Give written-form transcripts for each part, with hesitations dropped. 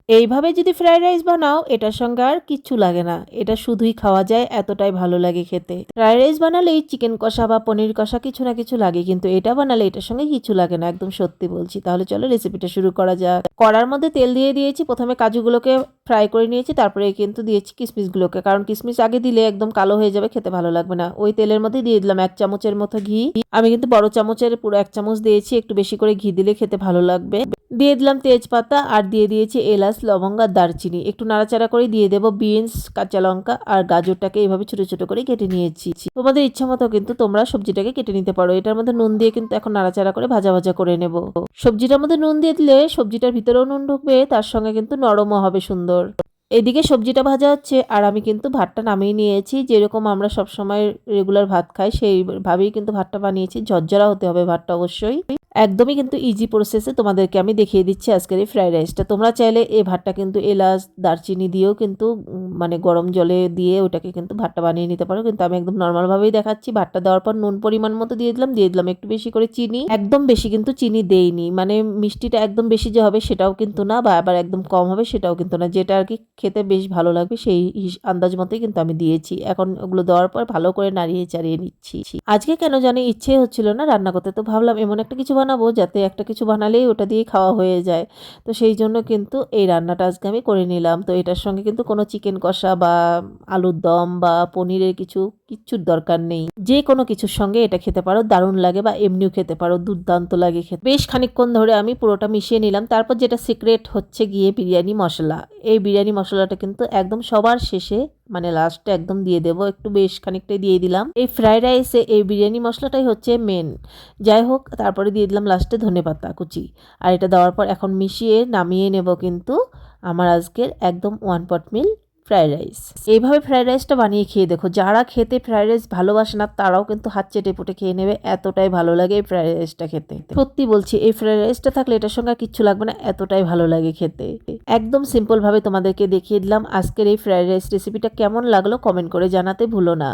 এইভাবে যদি fried rice বানাও এটার সঙ্গে আর কিচ্ছু লাগে না, এটা শুধুই খাওয়া যায়, এতটাই ভালো লাগে খেতে। ফ্রাইড রাইস বানালেই চিকেন কষা বা পনির কষা কিছু না কিছু লাগে, কিন্তু এটা বানালে এটার সঙ্গে কিছু লাগে না, একদম সত্যি বলছি। তাহলে চলো রেসিপিটা শুরু করা যাক। কড়ার মধ্যে তেল দিয়ে দিয়েছি, প্রথমে কাজুগুলোকে ফ্রাই করে নিয়েছি, তারপরে কিন্তু দিয়েছি কিশমিশগুলোকে, কারণ কিশমিশ আগে দিলে একদম কালো হয়ে যাবে, খেতে ভালো লাগবে না। ওই তেলের মধ্যে দিয়ে দিলাম 1 চামচের মতো ঘি। আমি কিন্তু বড় চামচের পুরো 1 চামচ দিয়েছি, একটু বেশি করে ঘি দিলে খেতে ভালো লাগবে। দিয়ে দিলাম তেজপাতা আর দিয়ে দিয়েছি এলাচ, লবঙ্গ আর দারচিনি। একটু নাড়াচাড়া করে দিয়ে দেবো বিনস, কাঁচা লঙ্কা আর গাজরটাকে এইভাবে ছোট ছোট করে কেটে নিয়েছি। তোমাদের ইচ্ছা মতো কিন্তু তোমরা সবজিটাকে কেটে নিতে পারো। এটার মধ্যে নুন দিয়ে কিন্তু এখন নাড়াচাড়া করে ভাজা ভাজা করে নেব। সবজিটার মধ্যে নুন দিয়ে দিলে সবজিটার ভিতরেও নুন ঢুকবে, তার সঙ্গে কিন্তু নরমও হবে সুন্দর। এদিকে সবজিটা ভাজা হচ্ছে আর আমি কিন্তু ভাতটা নামিয়ে নিয়েছি। যেরকম আমরা সবসময় রেগুলার ভাত খাই সেইভাবেই কিন্তু ভাতটা বানিয়েছি। ঝরঝরা হতে হবে ভাতটা অবশ্যই। একদমই কিন্তু ইজি প্রসেসে তোমাদেরকে আমি দেখিয়ে দিচ্ছি আজকের এই ফ্রাইড রাইসটা। তোমরা চাইলে এই ভাতটা কিন্তু এলাচ, দারচিনি দিয়েও কিন্তু মানে গরম জলে দিয়ে ওটাকে কিন্তু ভাতটা বানিয়ে নিতে পারো, কিন্তু আমি একদম নর্মালভাবেই দেখাচ্ছি। ভাতটা দেওয়ার পর নুন পরিমাণ মতো দিয়ে দিলাম একটু বেশি করে চিনি। একদম বেশি কিন্তু চিনি দেইনি, মানে মিষ্টিটা একদম বেশি যে হবে সেটাও কিন্তু না, বা আবার একদম কম হবে সেটাও কিন্তু না, যেটা আর কি খেতে বেশ ভালো লাগবে সেই আন্দাজ মতোই কিন্তু আমি দিয়েছি। এখন ওগুলো দেওয়ার পর ভালো করে নাড়িয়ে চাড়িয়ে নিচ্ছি। আজকে কেন জানি ইচ্ছে হচ্ছিল না রান্না করতে, তো ভাবলাম এমন একটা কিছু বানাবো যাতে একটা কিছু বানালেই ওটা দিয়ে খাওয়া হয়ে যায়। তো সেই জন্য কিন্তু এই রান্নাটা আজকে আমি করে নিলাম। তো এটার সঙ্গে কিন্তু কোনো চিকেন কষা বা আলুর দম বা পনিরের কিচ্ছুর দরকার নেই। যে কোনো কিছুর সঙ্গে এটা খেতে পারো, দারুণ লাগে, বা এমনিও খেতে পারো, দুর্দান্ত লাগে খেতে। বেশ খানিকক্ষণ ধরে আমি পুরোটা মিশিয়ে নিলাম। তারপর যেটা সিক্রেট হচ্ছে গিয়ে বিরিয়ানি মশলা। এই বিরিয়ানি মশলাটা কিন্তু একদম সবার শেষে, মানে লাস্টে একদম দিয়ে দেবো, একটু বেশ খানিকটাই দিয়ে দিলাম। এই ফ্রাইড রাইসে এই বিরিয়ানি মশলাটাই হচ্ছে মেন। যাই হোক, তারপরে দিয়ে দিলাম লাস্টে ধনেপাতা কুচি। আর এটা দেওয়ার পর এখন মিশিয়ে নামিয়ে নেব কিন্তু আমার আজকের একদম 1 পট মিল ফ্রাইড রাইস। এইভাবে ফ্রাইড রাইসটা বানিয়ে খেয়ে দেখো, যারা খেতে ফ্রাইড রাইস ভালোবাসে না তারাও কিন্তু হাত চেটে পুটে খেয়ে নেবে, এতটাই ভালো লাগে এই ফ্রাইড রাইসটা খেতে। সত্যি বলছি, এই ফ্রাইড রাইসটা থাকলে এটার সঙ্গে কিচ্ছু লাগবে না, এতটাই ভালো লাগে খেতে। একদম সিম্পল ভাবে তোমাদেরকে দেখিয়ে দিলাম আজকের এই ফ্রাইড রাইস রেসিপিটা। কেমন লাগলো কমেন্ট করে জানাতে ভুলো না।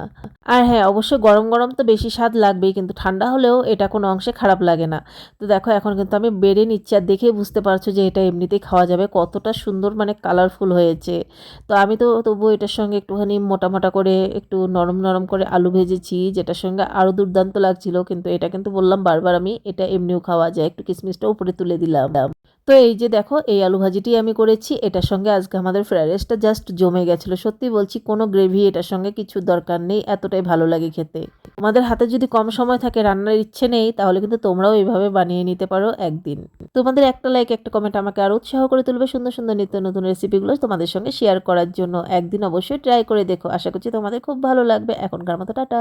আর হ্যাঁ, অবশ্যই গরম গরম তো বেশি স্বাদ লাগবেই, কিন্তু ঠান্ডা হলেও এটা কোনো অংশে খারাপ লাগে না। তো দেখো এখন কিন্তু আমি বেড়ে নিচ্ছি, আর দেখে বুঝতে পারছো যে এটা এমনিতেই খাওয়া যাবে, কতটা সুন্দর মানে কালারফুল হয়েছে। তো আমি তো তবুও এটার সঙ্গে একটুখানি মোটা মোটা করে একটু নরম নরম করে আলু ভেজেছি, যেটার সঙ্গে আরও দুর্দান্ত লাগছিল। কিন্তু এটা কিন্তু বললাম বারবার আমি, এটা এমনিও খাওয়া যায়। একটু কিশমিশটা উপরে তুলে দিলাম। তো এই যে দেখো, এই আলু ভাজিটি আমি করেছি, এটার সঙ্গে আজকে আমাদের ফ্রাইড রাইসটা জাস্ট জমে গেছিলো। সত্যি বলছি, কোনো গ্রেভি এটার সঙ্গে কিছু দরকার নেই, এতটাই ভালো লাগে খেতে। তোমাদের হাতে যদি কম সময় থাকে, রান্নার ইচ্ছে নেই, তাহলে কিন্তু তোমরাও এইভাবে বানিয়ে নিতে পারো একদিন। তোমাদের একটা লাইক, একটা কমেন্ট আমাকে আরো উৎসাহ করে তুলবে সুন্দর সুন্দর নিত্য নতুন রেসিপিগুলো তোমাদের সঙ্গে শেয়ার করার জন্য। একদিন অবশ্যই ট্রাই করে দেখো, আশা করছি তোমাদের খুব ভালো লাগবে। এখনকার মতো টাটা।